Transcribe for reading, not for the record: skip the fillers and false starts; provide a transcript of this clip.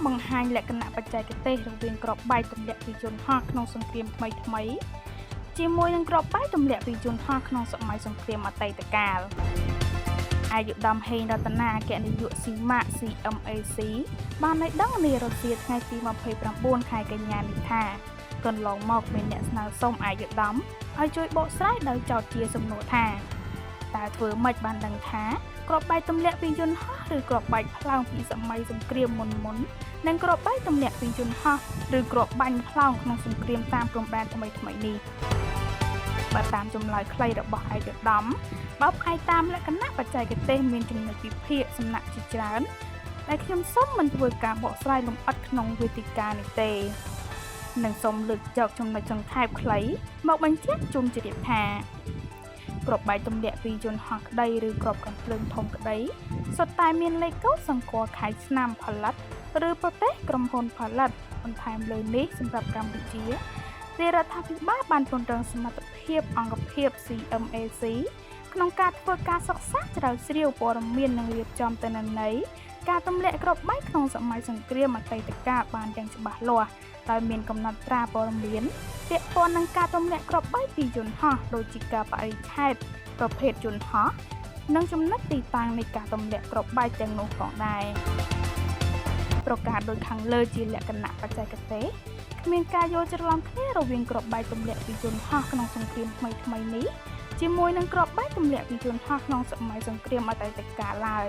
បង្ហាញលក្ខណៈបច្ចេកទេសរវាងក្របបែកទម្លាក់ពីយន្តហោះក្នុងសង្គ្រាមថ្មីជាមួយនឹងក្របបែកទម្លាក់ពីយន្តហោះក្នុងសម័យសង្គ្រាមអតីតកាលអាយុដំហេងរតនាអគ្គនាយកស៊ីម៉ាក់ CMAC បានឲ្យដឹងនារុស្ស៊ីថ្ងៃទី29ខែកញ្ញានេះថាកន្លងមកមានអ្នកស្នើសុំអាយុដំឲ្យជួយបកស្រាយដោយចោទជាសំណួរថាតើធ្វើម៉េចបានដឹងថាក្របបែកទម្លាក់ពីយន្តហោះឬក្របបែកផ្លោងពីសម័យសង្គ្រាមមុននិងក្របបែកទម្លាក់ពីយន្តហោះឬក្របបាញ់ផ្លោងក្នុងសង្គ្រាមតាមព្រំដែនថ្មីនេះបើតាមចម្លើយខ្លីរបស់ឯកឧត្តមបើផ្អែកតាមលក្ខណៈបច្ចេកទេសមានចំណុចវិភាគសំណាក់ជាច្រើនដែលខ្ញុំសូមមិនធ្វើការបកស្រាយលម្អិតក្នុងវេទិកានេះទេនិងសូមលើកយកចំណុចសង្ខេបខ្លីមកបញ្ជាក់ជូនជ្រាបថាក្របបែកទម្លាក់ពីយន្តហោះក្តីឬក្របកាំភ្លើងធំក្តីសុទ្ធតែមានលេខកូដសម្គាល់ខែឆ្នាំផលិតឬប្រទេសក្រុមហ៊ុនផលិតបន្ថែមលើនេះសម្រាប់កម្ពុជារាជរដ្ឋាភិបាលបានពង្រឹងសមត្ថភាពអង្គភាព CMAC ក្នុងការធ្វើការសិក្សាជ្រាវជ្រាវព័ត៌មាននិងរៀបចំទិន្នន័យការទម្លាក់ក្របបែកក្នុងសម័យសង្គ្រាមអតីតកាលបានយ៉ាងច្បាស់លាស់ដោយមានកំណត់ត្រាព័ត៌មានពាក់ព័ន្ធនឹងការទម្លាក់ក្របបែកពីយន្តហោះដូចជាការបរិច្ឆេទប្រភេទយន្តហោះនិងចំណុចទីតាំងនៃការទម្លាក់ក្របបែកទាំងនោះផងដែរប្រកាសដោយខាងលើជាលក្ខណៈបច្ចេកទេសគ្មានការយល់ច្រឡំគ្នារវាងក្របបែកទម្លាក់ពីយន្តហោះក្នុងសង្គ្រាមថ្មីនេះជាមួយនឹងក្របបែកទម្លាក់ពីយន្តហោះក្នុងសម័យសង្គ្រាមអតីតកាលឡើយ